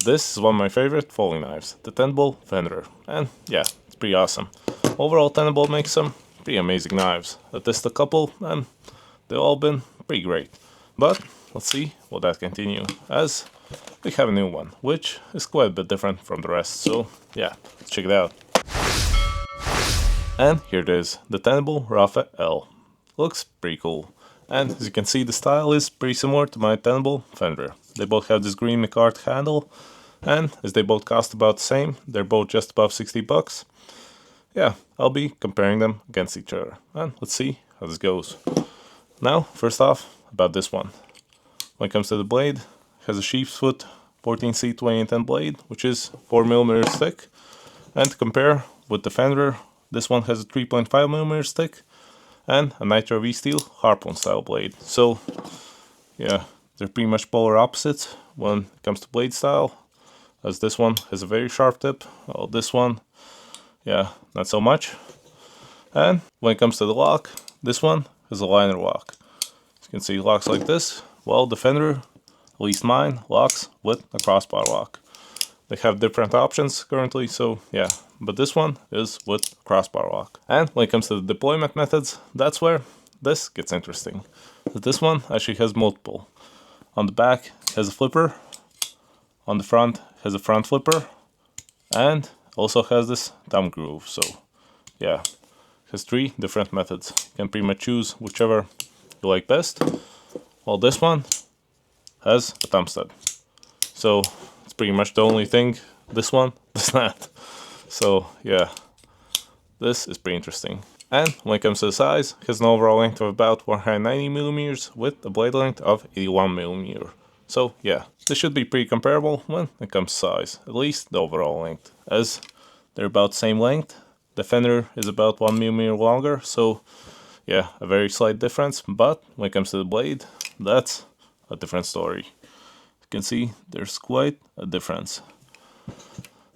This is one of my favorite folding knives, the Tenable Fenrir, and yeah, it's pretty awesome. Overall, Tenable makes some pretty amazing knives. I tested a couple and they've all been pretty great. But let's see will that continue, as we have a new one, which is quite a bit different from the rest, so yeah, let's check it out. And here it is, the Tenable Rafe L. Looks pretty cool. And as you can see, the style is pretty similar to my Tenable Fenrir. They both have this green micarta handle, and as they both cost about the same, they're both just above 60 bucks. Yeah, I'll be comparing them against each other, and let's see how this goes. Now, first off, about this one. When it comes to the blade, it has a sheepsfoot 14C 2010 blade, which is 4mm thick. And to compare with the Fenrir, this one has a 3.5mm thick and a Nitro-V steel harpoon style blade. So yeah, they're pretty much polar opposites when it comes to blade style, as this one has a very sharp tip, while this one, yeah, not so much. And when it comes to the lock, this one has a liner lock. As you can see, it locks like this, while the Fenrir, at least mine, locks with a crossbar lock. They have different options currently, so yeah, but this one is with crossbar lock. And when it comes to the deployment methods, that's where this gets interesting. This one actually has multiple. On the back it has a flipper, on the front has a front flipper, and also has this thumb groove. So yeah, it has 3 different methods. You can pretty much choose whichever you like best. While this one has a thumb stud. So it's pretty much the only thing this one does not. So yeah, this is pretty interesting. And when it comes to the size, it has an overall length of about 190mm with a blade length of 81mm. So yeah, this should be pretty comparable when it comes to size, at least the overall length, as they're about the same length. The Fenrir is about 1mm longer, so yeah, a very slight difference. But when it comes to the blade, that's a different story. You can see there's quite a difference.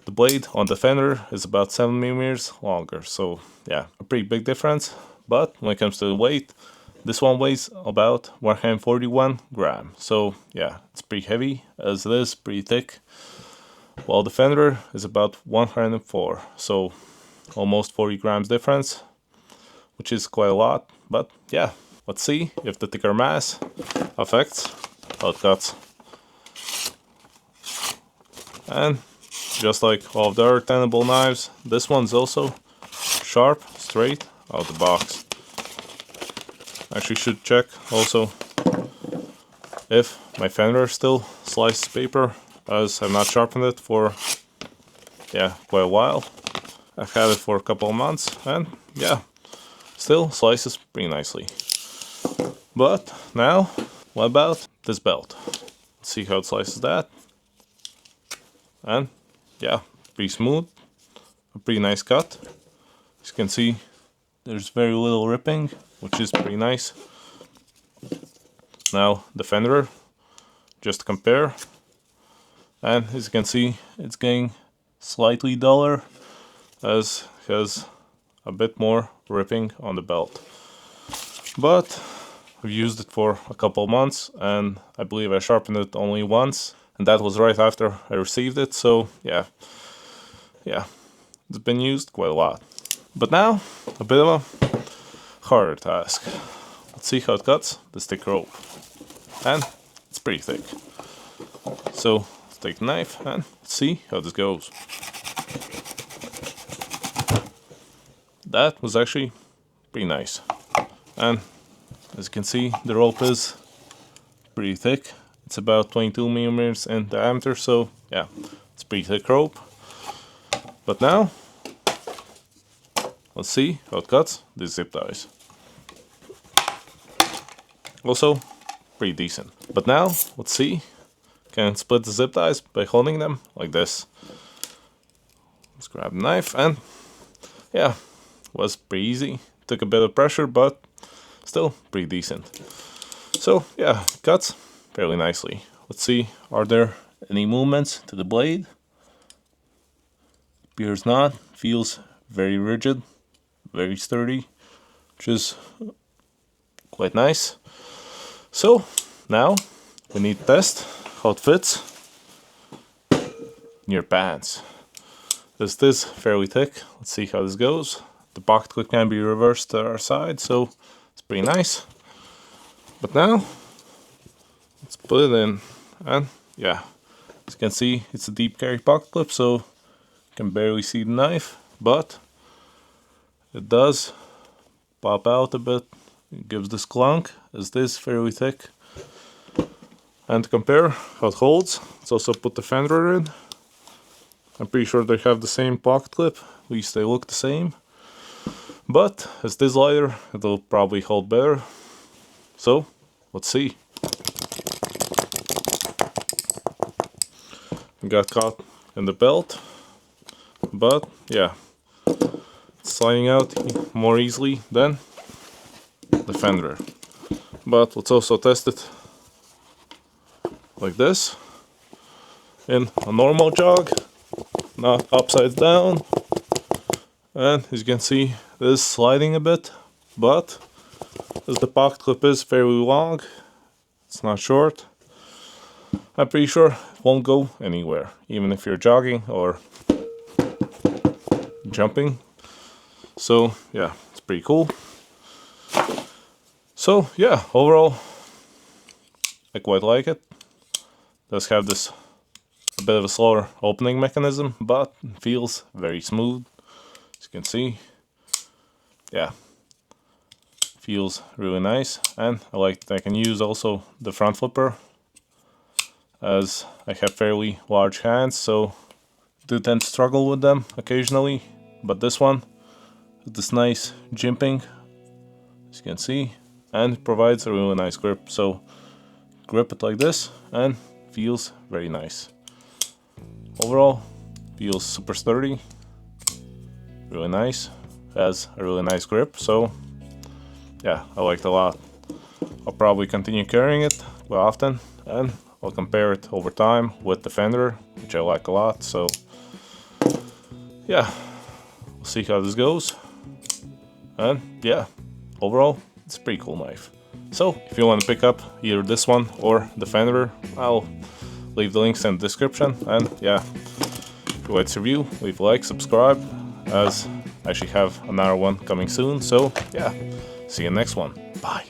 The blade on the Fenrir is about 7mm longer, so yeah, a pretty big difference. But when it comes to the weight, this one weighs about 141 grams, so yeah, it's pretty heavy, as it is pretty thick. While the Fenrir is about 104, so almost 40 grams difference, which is quite a lot. But yeah, let's see if the thicker mass affects how it cuts. And just like all of the other Tenable knives, this one's also sharp straight out the box. Actually should check also if my Fenrir still slices paper, as I've not sharpened it for yeah, quite a while. I've had it for a couple of months, and yeah, still slices pretty nicely. But now, what about this belt? Let's see how it slices that. And yeah, pretty smooth, a pretty nice cut. As you can see, there's very little ripping, which is pretty nice. Now the Fenrir, just to compare, and as you can see, it's getting slightly duller, as it has a bit more ripping on the belt. But I've used it for a couple months, and I believe I sharpened it only once, and that was right after I received it, so yeah, it's been used quite a lot. But now, a bit of a harder task. Let's see how it cuts this thick rope. And it's pretty thick. So let's take the knife and see how this goes. That was actually pretty nice. And as you can see, the rope is pretty thick. It's about 22mm in diameter, so yeah, it's pretty thick rope. But now, let's see how it cuts these zip ties. Also, pretty decent. But now, let's see, can split the zip ties by holding them like this. Let's grab the knife, and yeah, was pretty easy. Took a bit of pressure, but still pretty decent. So yeah, cuts fairly nicely. Let's see, are there any movements to the blade? Appears not. Feels very rigid, very sturdy, which is quite nice. So now we need to test how it fits in your pants. This is fairly thick. Let's see how this goes. The pocket clip can be reversed to our side, so it's pretty nice. But now, let's put it in, and yeah, as you can see, it's a deep carry pocket clip, so you can barely see the knife, but it does pop out a bit. It gives this clunk, as this fairly thick. And to compare how it holds, let's also put the Fenrir in. I'm pretty sure they have the same pocket clip, at least they look the same. But as this lighter, it'll probably hold better. So, let's see. It got caught in the belt, but yeah, it's sliding out more easily than the Fenrir. But let's also test it like this, in a normal jog, not upside down. And as you can see, it is sliding a bit, but as the pocket clip is fairly long, it's not short, I'm pretty sure it won't go anywhere, even if you're jogging or jumping. So yeah, it's pretty cool. So yeah, overall, I quite like it. Does have this a bit of a slower opening mechanism, but it feels very smooth, as you can see. Yeah, feels really nice, and I like that I can use also the front flipper, as I have fairly large hands, so I do tend to struggle with them occasionally. But this one, this nice jimping, as you can see, and it provides a really nice grip. So grip it like this, and feels very nice. Overall, feels super sturdy, really nice, has a really nice grip, so yeah, I like it a lot. I'll probably continue carrying it quite often, and I'll compare it over time with the Fenrir, which I like a lot, so yeah, we'll see how this goes. And yeah, overall, it's a pretty cool knife. So if you want to pick up either this one or the Fenrir, I'll leave the links in the description. And yeah, if you like this review, leave a like, subscribe, as I actually have another one coming soon. So yeah, see you next one. Bye.